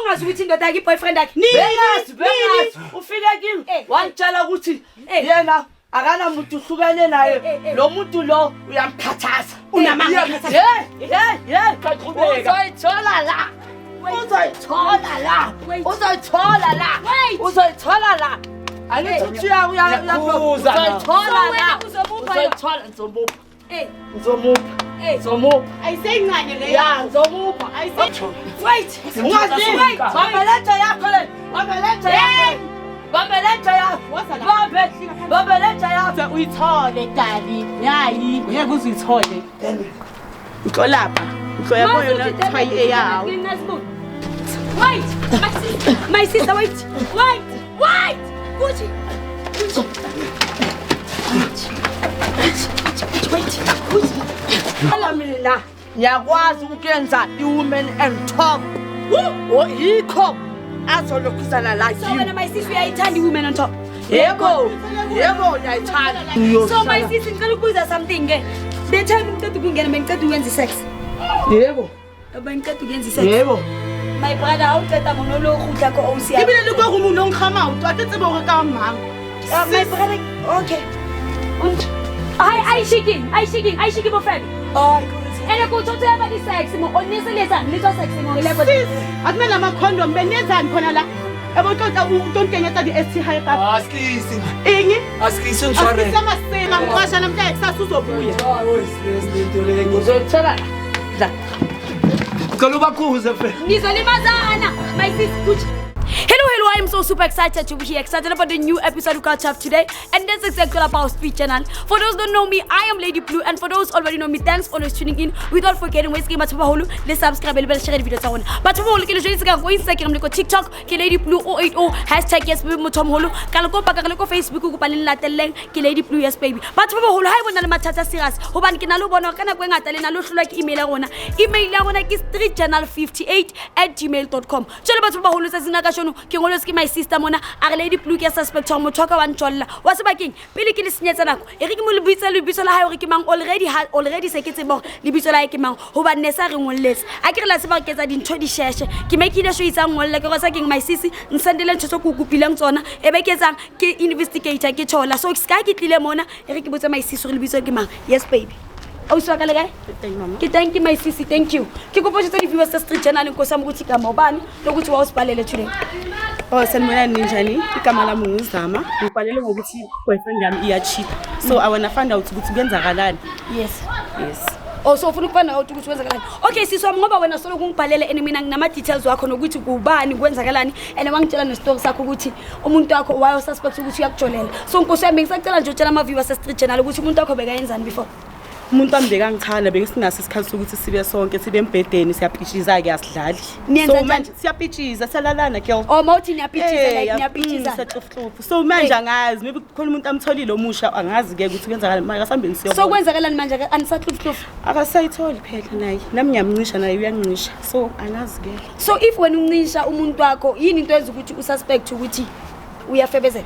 ungazi ukuthi indoda yakhe boyfriend yakhe bengazi ufika kimi wangitshela ukuthi yena akana muntu uhlukene naye lo muntu lo uyamkhathaza unamanga uzoyithola la angithi Nzomupha. Ayisencane le. Ya, Nzomupha. Wait. Ungazi. Babeletha yakho le. Babeletha yakho. Babeletha yakho. Babeletha yakho. Uyithole dali. Yayi, ngeke uzithole. Uxolapha. Uxoyabo yona thayi eyawo. Wait. My sister, wait. Gucci. Mina ngiyakwazi ukuyenza iwomen and top. Yikho azolokhusana la So when my sister uyayithanda women on top. Yebo ngiyayithanda. So my sister ngicela ukubuza something ke. The time ngicela ukungena bengicela ukwenza sex. Yebo. Bengicela ukwenza sex. Yebo. My brother awuqeda monolog ukudla ko OCR. Ibile lokho umuntu ongikhama ucwathe tsebo ka mama. My brother, okay. Und I shaking my friend. Oh, Ene ko thothe ba di sex mo onise lesa litho sex mo level. Akumele ama condom benezani khona la. Eboxoxa utonkenyetsa di ST high cup. Askisi. Ingi? Askisi ngishare. Asisama sena mqasha namhla kusasa uzobuya. Oh, isinto lenye. uzothola la. Ngicela ubakhuze fe. Nizolimazana. My sis Gucci. Hello, I am so super excited to be here, excited about the new episode we got up today, and that's exactly about Speed Channel. For those who don't know me, I am Lady Blue, and for those already know me, thanks for always tuning in. Without forgetting, let's give let's subscribe and share the video. But for all, Instagram, TikTok, Lady Blue 080 hashtag yes baby motomholo. Kaloko pakaloko Facebook kupalin lateleng Lady Blue yes baby. But for all, I want to matata serious. Hoban kinalo bono kana kwengata le nalo hlula email rona. Email ya rona ke streetchannel58@gmail.com. Jole batho ba holo sa sina ka shono ke ngolo ski my sister mona a Lady Blue ke suspect wa motho ka wa ntjolla wa se bakeng pele ke le senyetsa nako e re ke mo lebitso la hae re ke mang already se ke tsebo lebitso la hae ke mang ho ba nne sa re ngolletse a ke re la se ba ke tsa dintho di sheshe ke make ile show itsa ngolle ke go sa keng my sisi nsendele ntho tso ku kupileng tsona e be ke tsang ke investigator ke thola so ska ke tlile mona e re ke botsa my sisi re lebitso ke mang yes baby Auswa ka le kae? Thank you my sisi, thank you. Ke kopotse tsa di viewers tsa Street Channel nkosi ami ukuthi kama ubani lokuthi wawusibhalele today. Oh sanibona ninjani? Igama lami nguzama. Ngibhalele ngokuthi boyfriend yami iyachita. So I wanna find out ukuthi kuyenzakalani. Yes. Oh so ufuna ukufana ukuthi kwenzakalani. Okay siswa ngoba wena solo kungibhalele ene mina nginama details wakho nokuthi kubani kwenzakalani ene wangitshela ne story sakho ukuthi umuntu wakho wayo suspect ukuthi uyakujolela. So nkosi yami ngisacela nje utshela ama viewers tsa Street Channel ukuthi umuntu wakho bekayenzani before. Umuntu ambeka ngichana bengisingaso isikhathi sokuthi sibe sonke sibe embedeni siyapitchiza ke asidlali so manje siyapitchiza salalana girl oh mawuthi niyapitchiza like niyapitchiza saxuflufu so manje angazi maybe khona umuntu amtholile omusha angazi ke ukuthi kwenzakala manje asambeni siyo so kwenzakalani manje anisaxuflufu akasayitholi phela naye nami ngiyamncisha naye uyancisha so angazi ke so if wena uncisha umuntu wakho yini into enza ukuthi ususpect ukuthi uyafebezela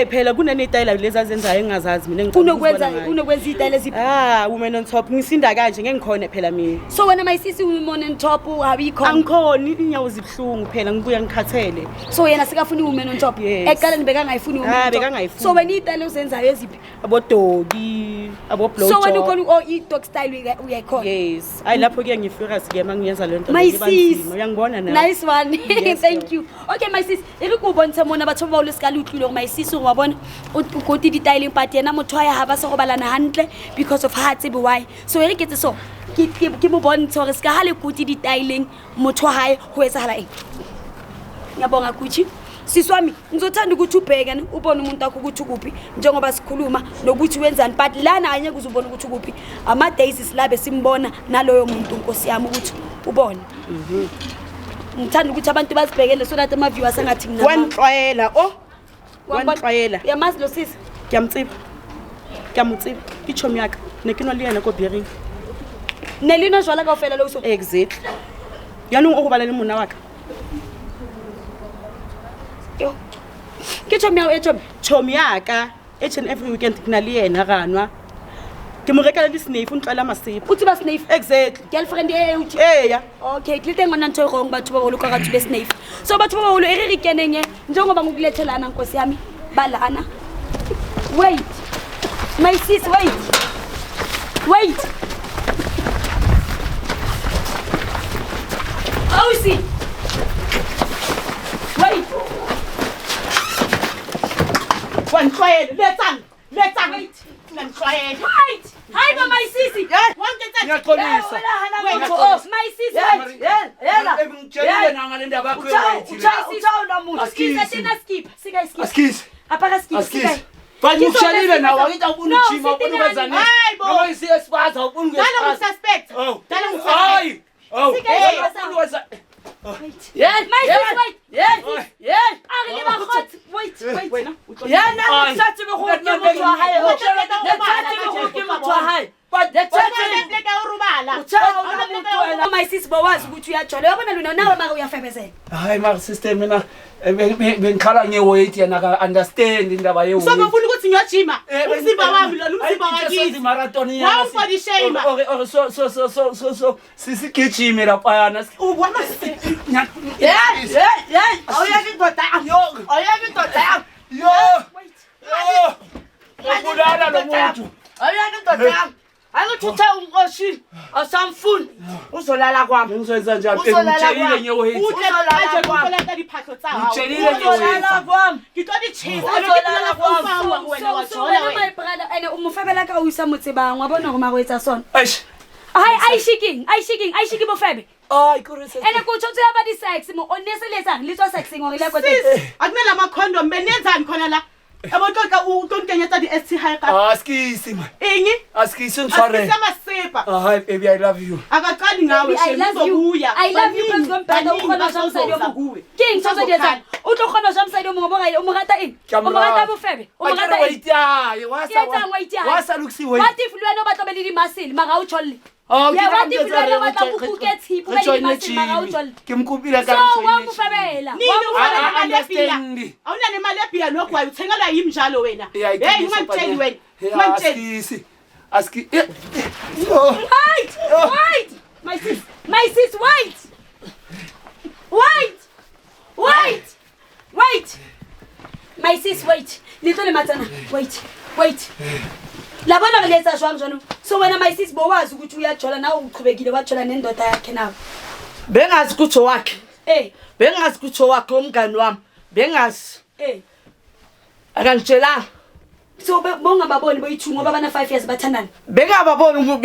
phela kunenitayela lezi azenzayo engazazi mina ngicabanga unokwenza itayela eziphi women on top ngisinda kanje ngeke ngikhona phela mina so wena my sisi women on top abikho angikhona inyawo zibhlungu phela ngibuya ngikhathele so yena sikafuni women on top eqaleni bekangayifuni women on top bekangayifuni so wena itayela uzenzayo eziphi abodogi abo-blow so wena ukhona i-dog style uyayikhona yes hayi lapho ke ngifurious ke mangiyenza lento my sis uyangibona na nice one thank you okay my sis iri kubontsha mona batho ba ulesikala utlile go my sis wa bona o goti di tile but yena motho ya ha ba se go balana hantle because of her tsebe why so iri ketse so ke mo bontsha gore ska hale goti di tileng motho wa hae ho etsa hala eng ngiyabonga Gucci siswami ngizothanda ukuthi ubheke ubone umuntu wakho ukuthi kuphi njengoba sikhuluma nokuthi wenzani but lana anye kuzobona ukuthi kuphi ama days silabe simbona naloyo muntu nkosi yami ukuthi ubone ngithanda ukuthi abantu bazibhekele so that ama viewers angathi ngina wanhlwayela wanhlwayela yamazi lo sisi ngiyamutsiba ichomi yakhe nekino liyena ko bearing nelino jwala ka ofela lo so exactly yanong okubalela umuna wakhe yo ke chomi yaka chomi yaka each and every weekend kunaliyena kanwa mo rekela di-snafe untlola masipho uthi ba snafe exactly girlfriend uthi eya okay tlite ngona ntho wrong batho ba bolo ka gathi be snafe so batho ba bolo re kenenge njengoba ngokulethelana nkosi yami balana wait my sis wait oh see wait wangihlwayele letsang wait ngihlwayele wait hi ba my sisi Ngiyaxolisa. my sis wait Ngitshela nanga le ndaba yakho Askisi. apaka skip Askisi. Manje ukushelile nawe akithi awubona ujima ubona ukwenzani? Noma isiyesibaza ubona dala ukwenzani? ngisuspect Oh. dala ngisuspect Hayi. Oh. Sika- Wenza. yes my sis wait ari ba hot wait Yana msathi bekhona motho wa hae. Msathi bekhona motho wa hae. But the church my sis bawazi ukuthi uyajola yabona lona nawe maka uyafebezela Hayi ma sister mina bengikhala ngeweight yana ka understand indaba ye weight. so bafuna ukuthi ngiyojima umzimba wami lo umzimba wakithi wakithi marathon Wow, for the shame. so sisigijime lapha yana. awuyeke indoda yami. Yo. Ngibulala lo muntu. Awuyeke indoda yami. Angithuthe unkoshi asamfuni uzolala kwami. Ngizoyenza njani? Uzolala Ngitshela kwami. ngeweight. manje kukoleka diphatho tsa hao Ngitshela Uzolala kwami. ke tlo di chisa Uzolala kwami. wena wa so jola wena my brother ene umofebela ka o isa motsebang wa bona gore ma go etsa sona Eish. ai shaking bofebe Ay, kurese. ene ko tshotse ya ba di sex mo onese letsang le tswa sexing gore le ko teng sis akunela ama condom benenzani khona la abotoka utonkenyetsa di STI ka Askisi man. ingi Askisi ngitshware. asisema sipa Hi baby, I love you. akaqali ngawe I love you because ngompata o khona jam side yo kuwe king tshotse di etsa o tlo khona jam side yo mo boga o mo rata eng o mo rata bofebe o mo rata eng wait ya. Wasa luksi wait. what if lwena ba tlobele di muscle mara o cholle Oh, yeah what if lwena ba tla go kuke tshipo ba di muscle mara o cholle Ke mkupila ka so wa mo febela nini understand. awuna nemali ebhiya lokho ayuthengelwa yimi njalo wena Yeah, hey ungangitsheli wena ungangitsheli Askisi. Aski. wait my sis wait my sis wait litlo le matsana wait la bona re letsa jwang jwano so wena my sis bo wazi ukuthi uyajola nawe uqhubekile wajola nendoda yakhe nawe Bengazi kutho wakhe. eh Bengazi kutho wakhe umngani wami. Bengazi. Akangitshelanga. so bongababoni boyithu ngoba bana 5 years bathandana Bengababoni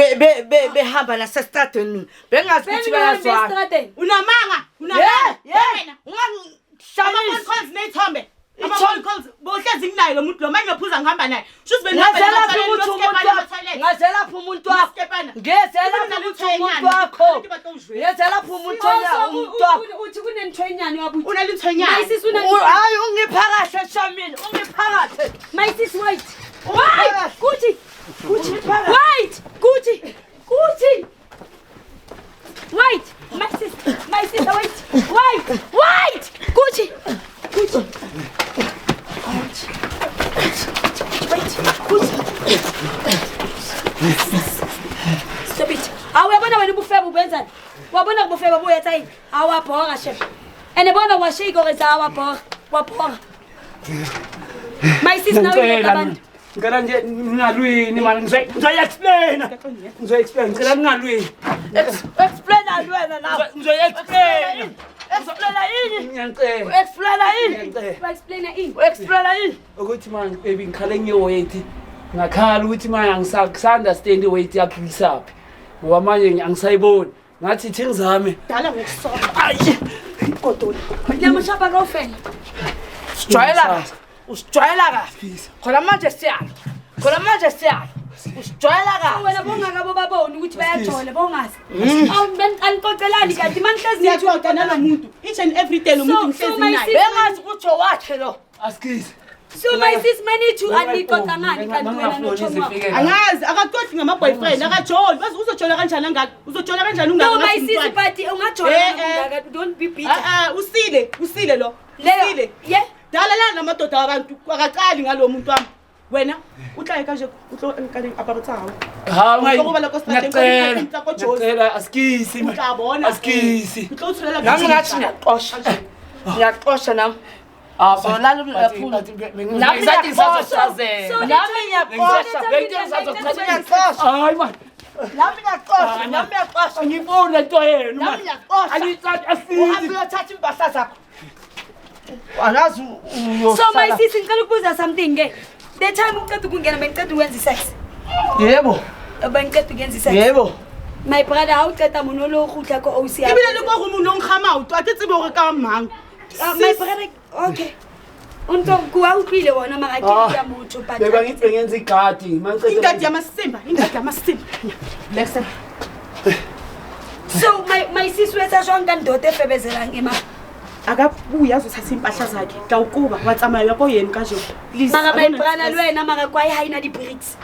behamba la sestradeni mina. Bengazi ukuthi bayazwana. unamanga Wena ama phone calls neyithombe ama phone calls bohlezi nginayo lo muntu lo manje ngaphuza ngihamba naye shuthi benihamba Ngazela phi umuntu wakho? Ngezela phi umuntu wakho? Ngezela phi umuntu wakho? uthi kunenthwenyana wabuthi unalithonyana my sis Hayi ungiphakahle Shamile, ungiphakahle. my sis wait Gucci wait wait my sister wait Gucci stop it awuyabona wena ubufebe ubenzani wabona kubufebe buyetsa yini awabhora chef ene bona washika gore za wabhora my sister nawe abantu Ngicela nje ningalwini man ngizoyi-explain. Ngicela ningalwini. Explain wena nawe. Ngizoyi-explain. Explain yini? Ngiyacela. Explain yini? explain Yini? Ukuthi man baby ngikhale ngeweight. Ngakhala ukuthi manje angisaunderstand iweight yakhe isaphi. Ngoba manje angisayiboni. Ngathi thi ngizame. dala ngokusoka Ayi. kodwa ngiyamushapa kaufela Usijwayela kahle. Khona manje siyalo. Usijwayela kahle. wena bongakabo baboni ukuthi bayajola bongazi anixoxelani kanti manihlezi siyaxoxa nalomuntu each and every day lo muntu So ngihlezi my naye Bengazi ukuthi wakhe lo. Askisi. so my sis manithu anixoxa ngani kanti wena nochoma angazi akaqothi ngama boyfriend akajoli bazi uzojola kanjani ngakho uzojola kanjani no ungaka my sis but ungajola don't be bitter usile lo leyo yeah dala la namadoda wabantu akaqali ngalo muntu wami wena utla eka je utlo nka diaparo tsa hao Ha Utlo go bala ko strateng, ko di tla ko Jozi. ngicela asikisi o tla bona asikisi utlo tsholela nami ngathi ngiyaqosha nami so lalo uyaphula nami ngiyaqosha nami ngiyaqosha hayi man nami ngiyaqosha nami ngiyaqosha ngifuna into yenu nami ngiyaqosha angicathi uhambe asikisi uyothatha impahla zakho anazi So my sis ngicela ukubuza something ke. The time uqeda ukungena bengicela ukwenza sex. yebo Bengicela ukwenza sex. yebo My brother how uqeda mono lo khutla ko OC. ebile le go go mo nong khama utwa ke tsebe gore ka mang My brother okay. Unto kuwa utlwile wona mara ke ya motho but. beba ngithi ngenza igadi ingadi yamasimba listen So my sis wetsa jwang ka ndote febezelang ema. akabuya azothatha impahla zakhe dawukuba watsamaya yabo yena ka je please Mara my brother le wena mara kwa haina di bricks.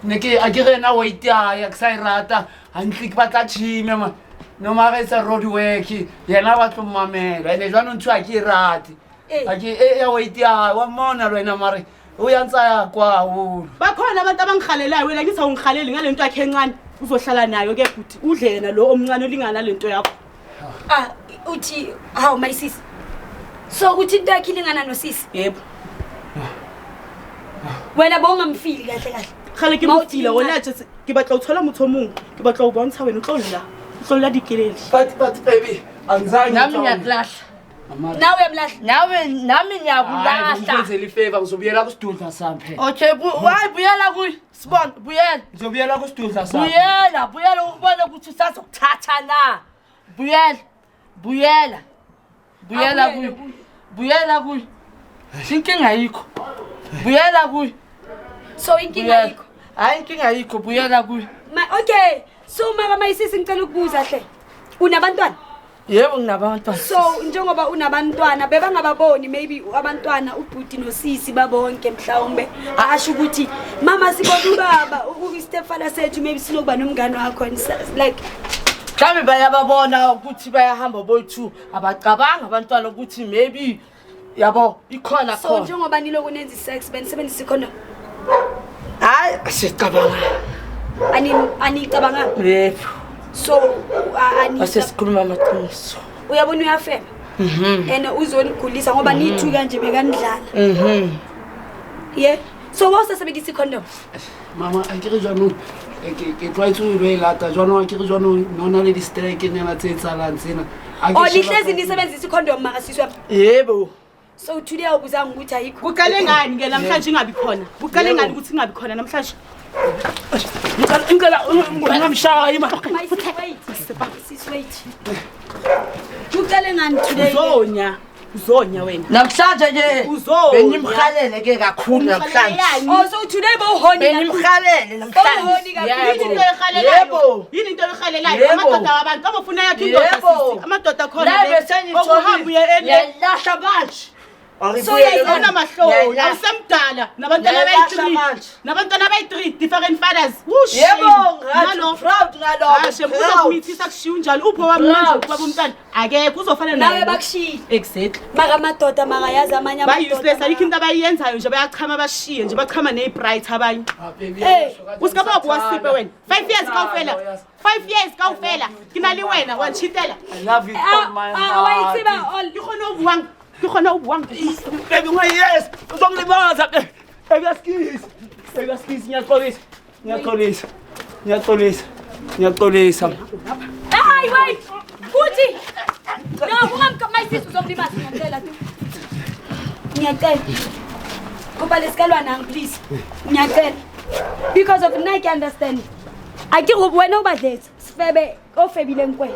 neke a ke rena wait ya ke sa irata hantle ke batla chime man no mara etsa road work yena ba tlo mamela ene jwanong ntho a ke irate a ke ya wait ya wa mona wena mare o ya ntsaya kwa holo bakhona abantu abangikhalelayo wena ngisawungikhaleli ngalento yakhe encane uzohlala nayo ke futhi udle yena lo omncane olingana lento yakho Uthi how my sis. So uthi into yakhe ilingana no sis. yebo Wena bongamfili kahle kahle. khale ke motile wona je ke batla o thola motho mong ke batla o bontsha wena o tlolla dikeleli but baby angizange nami ngiyakulahla Nawe uyamlahla. nawe nami ngiyakulahla ngizenzela ifavor ngizobuyela kusidudla sami phela okay buyela kuyi sibona buyela ngizobuyela kusidudla sami buyela ukubona ukuthi usazokuthatha na buyela kuyi inkinga ayikho buyela kuyi So inkinga yikho. hayi inkinga ayikho buyela kuyi Okay. So mara my sis ngicela ukubuza hle. Unabantwana? yebo nginabantwana So njengoba unabantwana bebangababoni maybe abantwana ubhuti nosisi babonke mhlawumbe asho ukuthi mama sibona ubaba ukustepfather sethu maybe sinokuba nomngane wakho like mhlawumbe bayababona ukuthi bayahamba boyi-2 abacabanga abantwana ukuthi maybe yabo ikhona so khona njengoba niloku nenza sex benisebenzisa ikhondom hayi asicabanga anicabanga yebo so asesikhuluma amaqiniso uyabona uyafema and uzonigulisa ngoba nithu kanje bekanidlala yeah so wasasebenzisa ikhondom mama a ke re jwanong ke tlwaetse o ile lata jwanong a ke re jwanong nona le di-strike nena tse tsalang tsena lihlezi nisebenzisa ikhondom mara siswa yebo so today awubuzanga ukuthi ayikho kuqale ngani ke namhlanje ingabi khona kuqale ngani ukuthi ingabi khona namhlanje ngicela ungamshayi ma my sis wait kuqale ngani today uzonya wena namhlanje nje Uzonya. benimhalele ke kakhulu namhlanje oh so today bowhoni benimhalele namhlanje yebo yini into oyikhalelayo Yebo. amadoda wabantu abafuna yakhe indoda Yebo. sisi amadoda khona nabe okuhamba uye yalahla manje So yayibona unamahloni awusemdala nabantwana abayi-3 nabantwana abayi-3 different fathers yebo ngathi proud ashe ngalokho uzokumithisa kushiya unjalo upho wamnanje ukuba umntwana akekho uzofana nawe naye bakushile exactly maka amadoda makayazi amanye ba-useless ayikho into abayiyenzayo nje bayachama bashiye nje bachama neyi-bright abanye usikababa wasiphe wena 5 years kawufela 5 years kawufela ke na le wena wanchitela I love you from my heart. wayitsiba all ke kgone o buang ke kgone o buang Baby, wait, yes. Uzongilimaza. Baby, askisi. Baby, askisi. Ngiyaxolisa. hayi wait kuthi no ungamka my sis uzomlimaza ngiyacela tu ngiyacela kuba lesikalwa nang please ngiyacela because of Nike understand akike wena ubadlethe sifebe ofebile nkwena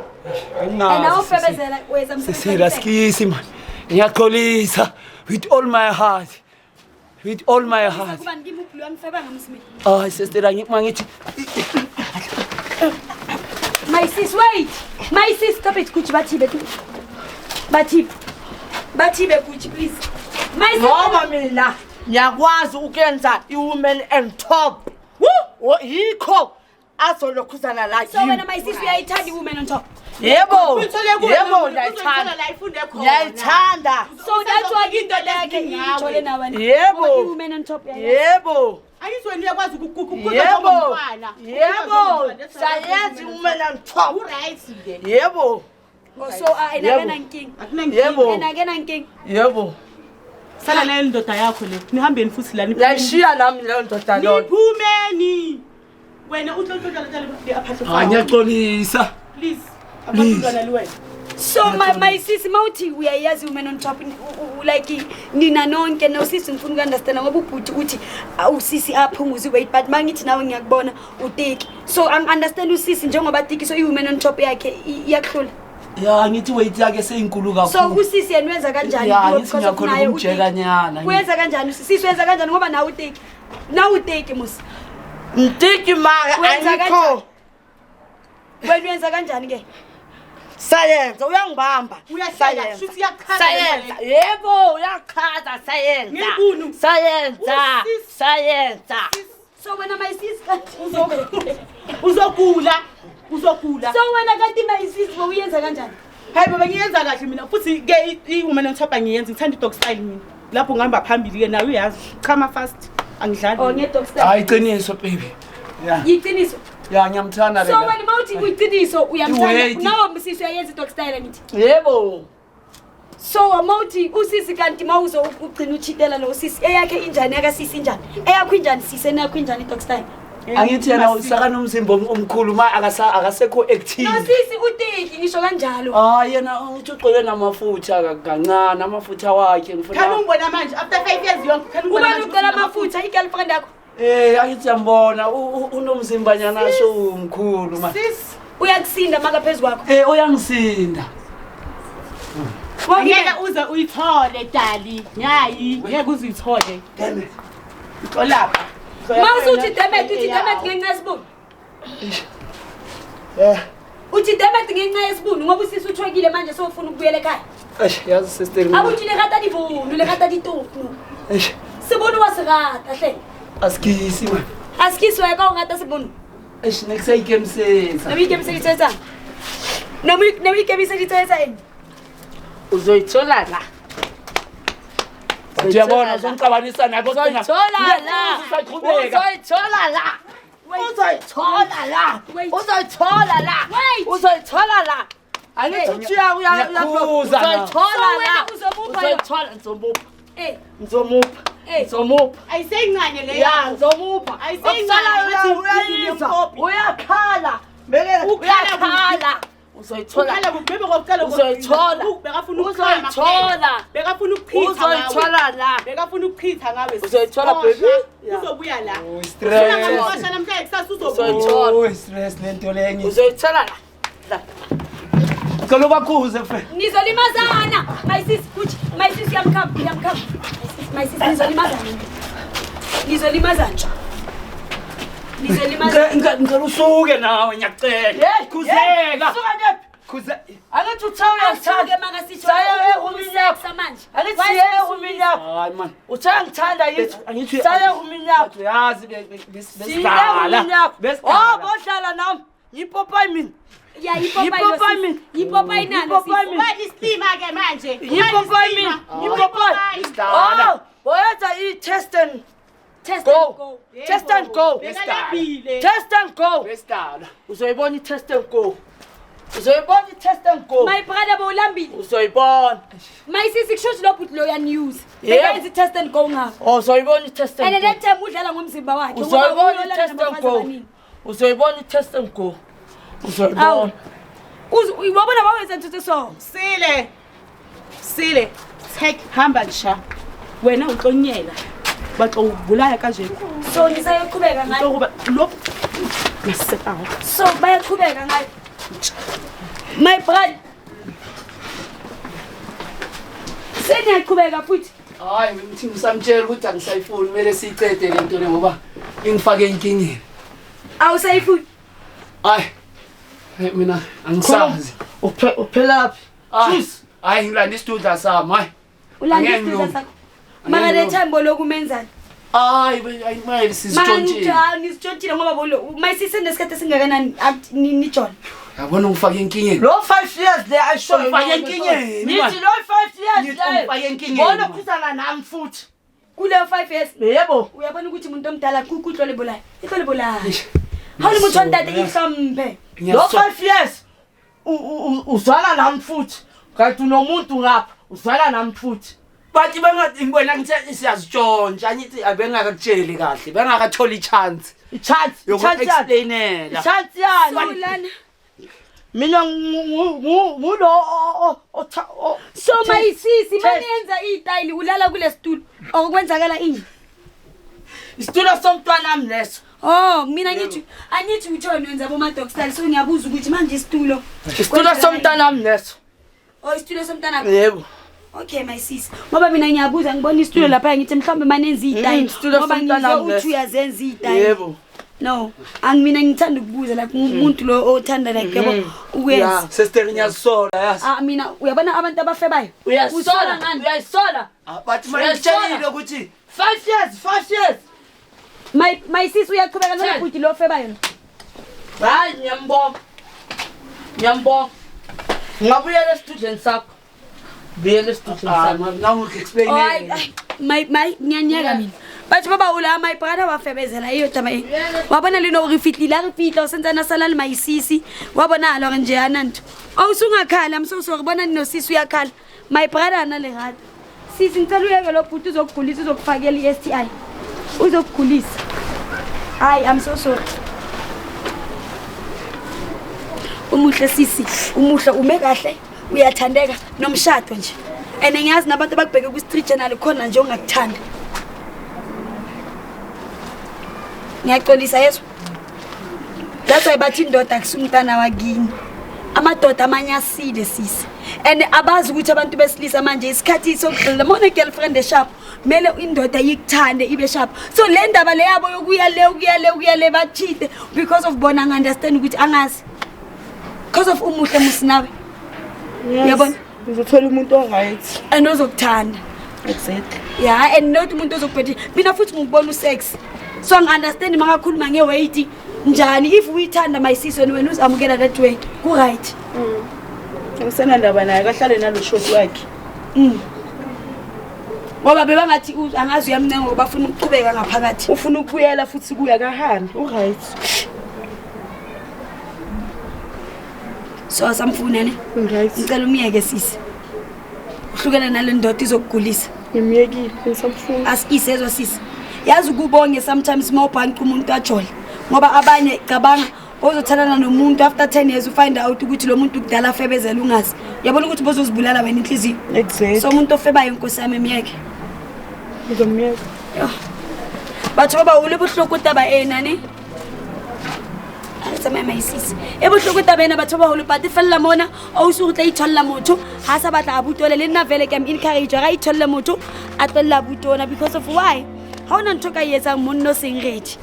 and awufebezela weza Sisela askisi man. Ngiyaxolisa with all my heart. With all my heart. kuba ngimuphi lo ngifeba ngamsimi Ah, sister, mangithi my sis wait my sis stop it kuthi bathibe tu bathibe kuthi please my sis ngoba mina ngiyakwazi ukuyenza i-woman and top yikho azolokhuzana la So wena my sis uyayithanda iwoman on top. yebo uyayithanda ngiyayithanda So that's why indoda yakhe ijole nabani. yebo Iwoman on top yayo. yebo ayizweni uyakwazi ukukukukuza yebo ngomntwana yebo sayenza umela nthobo right then yebo So inakena nking. yebo Inakena nking. yebo sala nayo indoda yakho le nihambeni futhi la layishiya nami leyo ndoda leyo niphumeni wena utlotlola aphathe ngiyaxolisa please abantwana liwena. So my sis mawuthi uyayazi woman on top like nina nonke no sis ngifuna ukunderstand ngoba ubhuti uthi usisi aphunguza weight but mangithi nawe ngiyakubona utiki. So I understand usisi njengoba tiki so iwoman on top yakhe iyakhula. ya ngithi weight yakhe seyinkulu kakhulu. So usisi yenwenza kanjani because ngiyakhona ukumjeka nyana. Wenza kanjani usisi wenza kanjani ngoba nawe utiki. Nawe utiki musi. mtiki mara ayikho Wena wenza kanjani ke? sayenza uyangibamba Uyahlala shuthi yakhala sayenza yebo uyakhaza sayenza Ngibunu. sayenza sayenza So wena my sis uzogula So wena kanti my sis uyenza kanjani? hayi baba ngiyenza kahle mina futhi ke iwoman on top angiyenza ngithanda dog style mina lapho ngihamba phambili ke nawe uyazi chama fast angidlali Oh ngedog style. hayi qiniso baby ya Yiqiniso. ya ngiyamthanda So le wena mawuthi uyiqiniso uyamthanda Wait. nawe msisi uyayenza dog style ngithi. yebo So mawuthi usisi kanti mawuzo ugcina uchitela lo sisi eyakhe injani yaka sisi injani eyakho injani sisi enakho injani dog style. angithi yena usaka nomzimba omkhulu ma akasekho active. No sisi utiki ngisho kanjalo. hayi yena uthi ugcwele namafutha kancane amafutha wakhe khani ngifuna ungibona manje after 5 years yonke khani Ubani ucela amafutha i-girlfriend yakho? angithi yambona unomzimba nyana so umkhulu ma sis Uyakusinda maka phezulu kwakho. uyangisinda ngeke uze uyithole dali nyayi ngeke uze uyithole xolapha Mawuthi demet uthi demet ngenxa yesibuni. Uthi demet ngenxa yesibuni ngoba usisi uthwekile manje sofuna ukubuyela ekhaya. yazi sister Abuthi le gata dibunu le gata ditofu. Sibuni wa segata hle. askisi man Askiswa yaka ungata sibuni. next day kemsenza Nami ke msengithetsa. Nami ke msengithetsa yini? uzoyithola la uyabona sonixabanisa nabo uzoyithola la usaqhubeka uzoyithola la uzoyithola la uzoyithola la Wait. uzoyithola la angithi uya Ngiyakhuza na. uzoyithola la So wena uzomupha uzoyithola ngizomupha Eh, ngizomupha eh. ngizomupha ayiseyincane le ya yakho ngizomupha Ayiseyincane, uyayizwa uyakhala bekela uyakhala uzoyithola ukhala kubebe kokucela uzoyithola bekafuna uzoyithola bekafuna ukuchitha uzoyithola la bekafuna ukuchitha ngawe Uzoyithola, baby. Yeah. uzobuya la stress ufuna namhlanje kusasa uzobuya Uzoyithola. stress lento lenye uzoyithola la cela ubakhuze mfethu Nizolimazana. My sis yamkhapha. My sis nizolimazana. Nizolimazana. ngicela usuke nawe ngiyacela khuzeka khuze angithi uthawula Asithoke maka sitho. Saya uminyaka samanje. angithi siye uminyaka hayi man uthanda ngithanda yithi Angithi- saya uminyaka yazi siye besidala uminyaka besidala bodlala nami yipopayi mina Yeah, Yipopayi mina. Yipopayi nalo. Yipopayi mina. ubani istima ke manje yipopayi mina yipopayi besidala boyenza i-test and Test go and go. test and go bekalabile test and go besidala uzoyibona i-test and go uzoyibona i-test and go My brother bowulambile. uzoyibona My sis kusho lo but lo news. Yeah. Beyenza test and go ngapha. uzoyibona i-test And and go that time udlala ngomzimba wakhe. uzoyibona i-test and go uzoyibona i-test and go uzoyibona Wabona bawenza ntuthu so. sile take hamba ngisha wena uxonyela baxovulaya kanje So nisayoqhubeka ngayo. ukuba lo nasetawo So bayaqhubeka ngayo. My brother. Seniyaqhubeka futhi. hayi ngithi ngisamtshela ukuthi angisayifuni kumele siyicede lento le ngoba ingifake enkingeni Awusayifuni. hayi mina angisazi uphelaphi hayi ngilanda isidudla sami hayi Ulanda Angeke isithuza ngilunge. sakho. Maka le time lokhu menzani? hayi sizitshontshile manjani isitshontshile ngoba bolo mayisise nesikhathi singakanani nijona yabona ungifake enkingeni Lo 5 years there I show you. Ungifake enkingeni Nithi lo 5 years there. ungifake enkingeni Bona kusana nami futhi. kule 5 years Yebo. uyabona ukuthi umuntu omdala kuhlole bolayo ihlole bolayo hawule umuntu ontate ihlambe Lo 5 years uzwana nami futhi. Kanti unomuntu ngapha uzwana nami futhi. bathi bengathi ngibona ngithi siyazitshontsha angithi abengakakutsheli kahle bengakatholi chance Chance yoku-explainela Chance yani. Sawulana Mina ngulo so mayisisi maniyenza iy'tayili ulala kule situlo okwenzakala ini isitulo somntwana nami leso. oh mina angithi utshoni wenza bomadokstyle so ngiyabuza ukuthi manje isitulo Isitulo somntwana nami leso. oh isitulo somntana Yebo. okay my sis ngoba mina ngiyabuza ngibona isitulo lapha ngithi mhlawumbe manenza iy'tayili isitulo ngoba somntana ngizwe nami uthi leso. uyazenza iy'tayili Yebo. no angimina ngithanda ukubuza like umuntu lo othanda like yabo ukwenza sister ngiyazisola yazi mina uyabona abantu abafebayo Uyayisola ngani uyayisola. bathi manitshelile ukuthi 5 years. my sis uyaqhubeka nobhuti lo ofebayo Hayi ngiyambonga. Ngabuyela esitudleni sakho. Buyela esitudleni sakho. nangu-explainela ngiyanyeka mina bathi baba ula my brother wafebezela iyo taba e wabona lino rifitla usenzana salali mayisisi wabona lo nje ananto awusungakhala amsoso ngibona ninosisi uyakhala my brother anale ngada sisi ngicela uyeke lo bhuti uzokugulisa uzokufakela i-STI uzokugulisa hayi I'm so sorry umuhle sisi umuhle ume kahle uyathandeka nomshado nje and ngiyazi nabantu bakubheke ku-street journal khona nje ongakuthanda ngiyaxolisa yeso that's why bathi indoda kusumntana wakini amadoda amanye asile sisi and abazi ukuthi abantu besilisa manje isikhathi sokugcina mona girlfriend eshap mele indoda yikuthande ibe sharp so le ndaba le yabo yokuya le bathide because of bona understand ukuthi angazi because of umuhle musinawe yabona ngizothola umuntu oright and ozokuthanda exactly yeah and not umuntu ozokuphethe mina futhi ngikubona usex so ngi-understand mangakhuluma nge-weight njani if uyithanda my sis wena uzamukela that way ku-right angisenandaba naye kahlale nalo shoti wakhe ngoba bebangathi angazi uyamncenga ngoba bafuna ukuqhubeka ngaphakathi ufuna ukubuyela futhi kuya kahambi uright so asamfunene right ngicela umyeke sisi uhlukene nale ndoda izokugulisa ngimyekile ngisamfuna asikisezwa sisi yazi ukubonge sometimes mawubhanqa umuntu ajole ngoba abanye cabanga ozothandana nomuntu after 10 years ufind out ukuthi lo muntu kudala afebezela ungazi yabona ukuthi bozozibulala wena inhliziyo exactly so umuntu ofebayo inkosi yami emyeke ngizomyeka batho baba ule buhloko taba ena ne tsamaya maisisi e bohloko taba ena batho ba holo but fella mona o se go tla itholla motho ha sa batla abutole le nna vele ke am encourage ga itholle motho a tlolla butona because of why ha ona ntho ka yetsa monno seng ready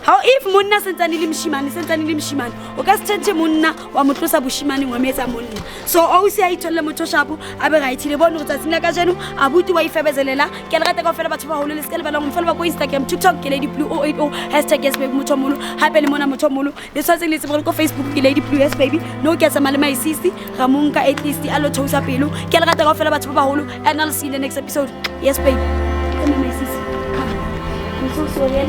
how if monna sentsane le mshimane o ka se tshentse monna wa motlosa boshimane wa metsa monna so o se a itholle motho shapo a be ga ithile bona go tsatsina ka jeno abuti wa ifebezelela ke le rata ka fela batho ba holo le skele ba long fela ba ko Instagram TikTok ke Lady Blue 080 #YesBaby motho molo hape le mona motho molo le tshwatse le tsebole ko Facebook ke Lady Blue YesBaby no ke tsama le my sister ga monka at least a lo thosa pelo ke le rata ka fela batho ba holo and I'll see you in the next episode yes baby my sister I'm so sorry